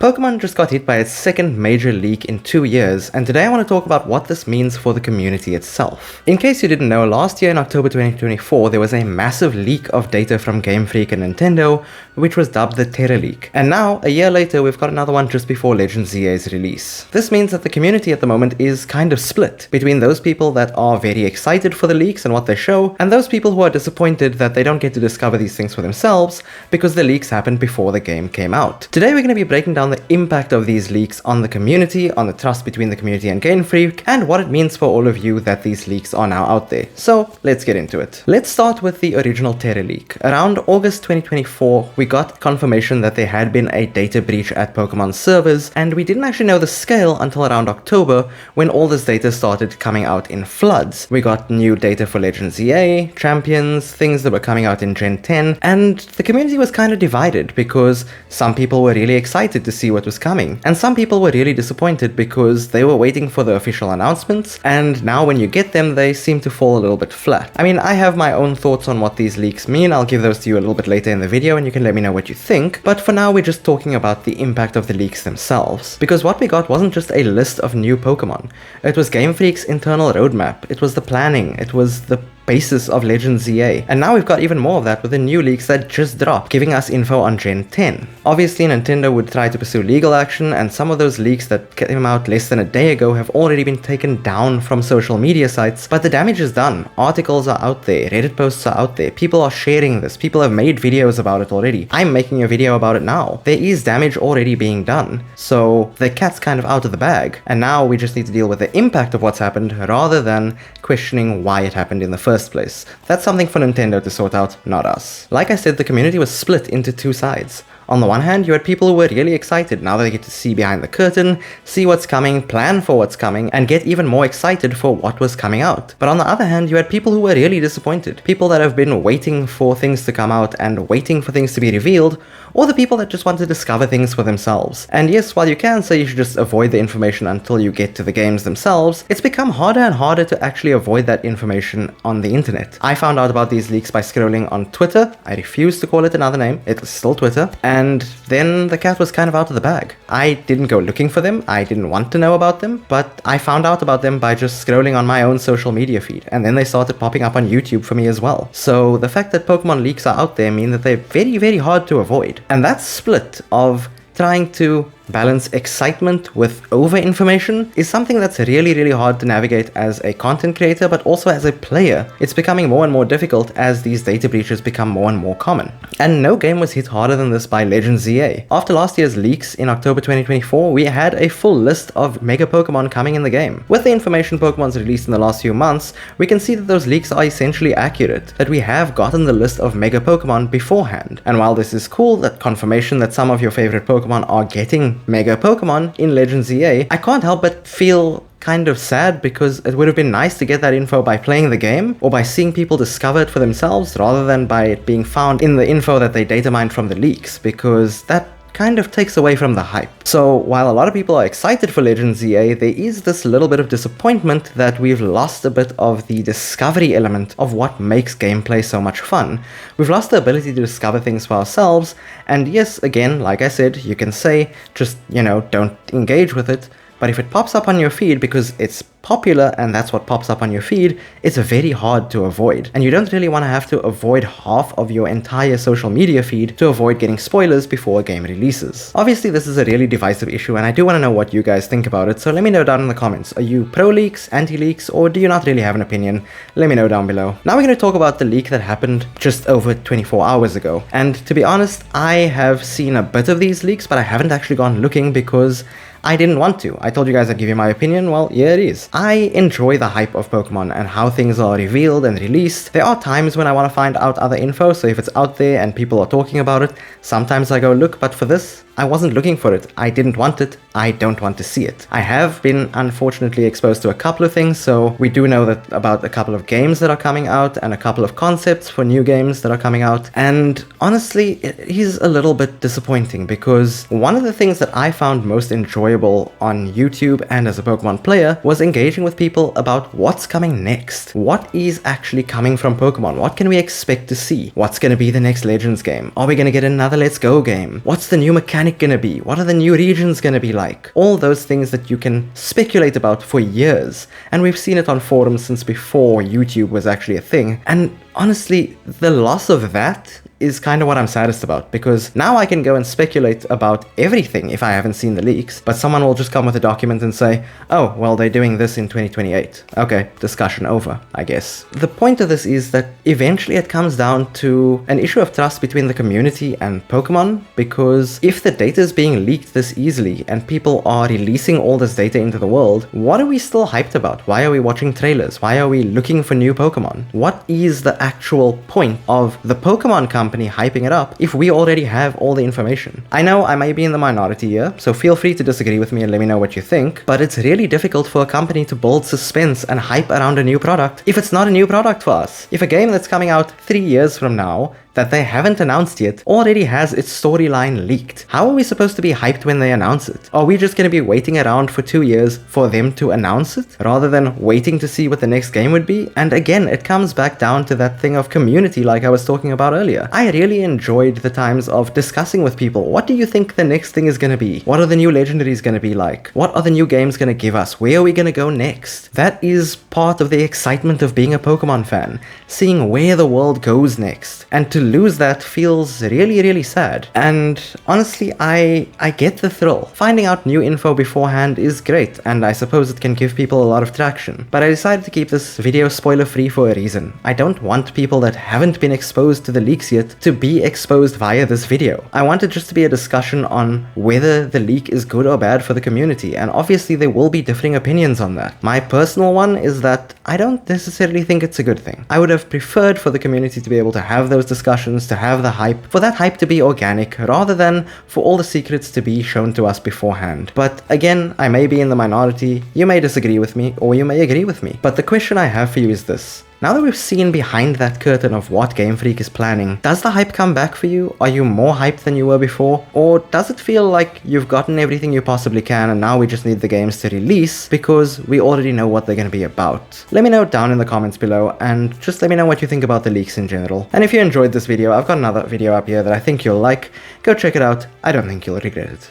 Pokémon just got hit by its second major leak in 2 years, and today I want to talk about what this means for the community itself. In case you didn't know, last year in October 2024, there was a massive leak of data from Game Freak and Nintendo, which was dubbed the Terror Leak. And now, a year later, we've got another one just before Legend ZA's release. This means that the community at the moment is kind of split between those people that are very excited for the leaks and what they show, and those people who are disappointed that they don't get to discover these things for themselves because the leaks happened before the game came out. Today we're going to be breaking down the impact of these leaks on the community, on the trust between the community and Game Freak, and what it means for all of you that these leaks are now out there. So let's get into it. Let's start with the original Terror Leak. Around August 2024, we got confirmation that there had been a data breach at Pokemon's servers, and we didn't actually know the scale until around October when all this data started coming out in floods. We got new data for Legend ZA, champions, things that were coming out in Gen 10, and the community was kind of divided because some people were really excited to see what was coming, and some people were really disappointed because they were waiting for the official announcements, and now when you get them, they seem to fall a little bit flat. I mean, I have my own thoughts on what these leaks mean. I'll give those to you a little bit later in the video, and you can let me know what you think, but for now we're just talking about the impact of the leaks themselves, because what we got wasn't just a list of new Pokemon. It was Game Freak's internal roadmap, it was the planning, it was the basis of Legend ZA, and now we've got even more of that with the new leaks that just dropped, giving us info on Gen 10. Obviously, Nintendo would try to pursue legal action, and some of those leaks that came out less than a day ago have already been taken down from social media sites, but the damage is done. Articles are out there, Reddit posts are out there, people are sharing this, people have made videos about it already. I'm making a video about it now. There is damage already being done, so the cat's kind of out of the bag, and now we just need to deal with the impact of what's happened rather than questioning why it happened in the first place. That's something for Nintendo to sort out, not us. Like I said, the community was split into two sides. On the one hand, you had people who were really excited now that they get to see behind the curtain, see what's coming, plan for what's coming, and get even more excited for what was coming out. But on the other hand, you had people who were really disappointed. People that have been waiting for things to come out and waiting for things to be revealed, or the people that just want to discover things for themselves. And yes, while you can say you should just avoid the information until you get to the games themselves, it's become harder and harder to actually avoid that information on the internet. I found out about these leaks by scrolling on Twitter. I refuse to call it another name. It's still Twitter. And then the cat was kind of out of the bag. I didn't go looking for them, I didn't want to know about them, but I found out about them by just scrolling on my own social media feed, and then they started popping up on YouTube for me as well. So the fact that Pokemon leaks are out there mean that they're very, very hard to avoid. And that split of trying to balance excitement with over-information is something that's really, really hard to navigate as a content creator, but also as a player. It's becoming more and more difficult as these data breaches become more and more common. And no game was hit harder than this by Legend ZA. After last year's leaks in October 2024, we had a full list of Mega Pokemon coming in the game. With the information Pokemon's released in the last few months, we can see that those leaks are essentially accurate, that we have gotten the list of Mega Pokemon beforehand. And while this is cool, that confirmation that some of your favorite Pokemon are getting Mega Pokemon in Legend ZA, I can't help but feel kind of sad because it would have been nice to get that info by playing the game or by seeing people discover it for themselves rather than by it being found in the info that they data mined from the leaks, because that kind of takes away from the hype. So while a lot of people are excited for Legend ZA, there is this little bit of disappointment that we've lost a bit of the discovery element of what makes gameplay so much fun. We've lost the ability to discover things for ourselves, and yes, again, like I said, you can say, just, don't engage with it, but if it pops up on your feed because it's popular and that's what pops up on your feed, it's very hard to avoid. And you don't really want to have to avoid half of your entire social media feed to avoid getting spoilers before a game releases. Obviously, this is a really divisive issue, and I do want to know what you guys think about it, so let me know down in the comments. Are you pro-leaks, anti-leaks, or do you not really have an opinion? Let me know down below. Now we're going to talk about the leak that happened just over 24 hours ago. And to be honest, I have seen a bit of these leaks, but I haven't actually gone looking because I didn't want to. I told you guys I'd give you my opinion, well, here it is. I enjoy the hype of Pokemon and how things are revealed and released. There are times when I want to find out other info, so if it's out there and people are talking about it, sometimes I go look, but for this, I wasn't looking for it. I didn't want it. I don't want to see it. I have been unfortunately exposed to a couple of things, so we do know that about a couple of games that are coming out and a couple of concepts for new games that are coming out, and honestly, it is a little bit disappointing because one of the things that I found most enjoyable on YouTube and as a Pokemon player was engaging engaging with people about what's coming next. What is actually coming from Pokemon? What can we expect to see? What's going to be the next Legends game? Are we going to get another Let's Go game? What's the new mechanic going to be? What are the new regions going to be like? All those things that you can speculate about for years. And we've seen it on forums since before YouTube was actually a thing. And honestly, the loss of that is kind of what I'm saddest about, because now I can go and speculate about everything if I haven't seen the leaks, but someone will just come with a document and say, oh, well, they're doing this in 2028. Okay, discussion over, I guess. The point of this is that eventually it comes down to an issue of trust between the community and Pokemon, because if the data is being leaked this easily and people are releasing all this data into the world, what are we still hyped about? Why are we watching trailers? Why are we looking for new Pokemon? What is the actual point of the Pokemon company hyping it up if we already have all the information? I know I may be in the minority here, so feel free to disagree with me and let me know what you think, but it's really difficult for a company to build suspense and hype around a new product if it's not a new product for us. If a game that's coming out 3 years from now that they haven't announced yet already has its storyline leaked, how are we supposed to be hyped when they announce it? Are we just going to be waiting around for 2 years for them to announce it, rather than waiting to see what the next game would be? And again, it comes back down to that thing of community like I was talking about earlier. I really enjoyed the times of discussing with people, what do you think the next thing is going to be? What are the new legendaries going to be like? What are the new games going to give us? Where are we going to go next? That is part of the excitement of being a Pokemon fan, seeing where the world goes next. And to lose that feels really, really sad. And honestly, I get the thrill. Finding out new info beforehand is great, and I suppose it can give people a lot of traction. But I decided to keep this video spoiler free for a reason. I don't want people that haven't been exposed to the leaks yet to be exposed via this video. I want it just to be a discussion on whether the leak is good or bad for the community, and obviously there will be differing opinions on that. My personal one is that I don't necessarily think it's a good thing. I would have preferred for the community to be able to have those discussions, to have the hype, for that hype to be organic, rather than for all the secrets to be shown to us beforehand. But again, I may be in the minority, you may disagree with me, or you may agree with me. But the question I have for you is this. Now that we've seen behind that curtain of what Game Freak is planning, does the hype come back for you? Are you more hyped than you were before? Or does it feel like you've gotten everything you possibly can and now we just need the games to release because we already know what they're going to be about? Let me know down in the comments below, and just let me know what you think about the leaks in general. And if you enjoyed this video, I've got another video up here that I think you'll like. Go check it out. I don't think you'll regret it.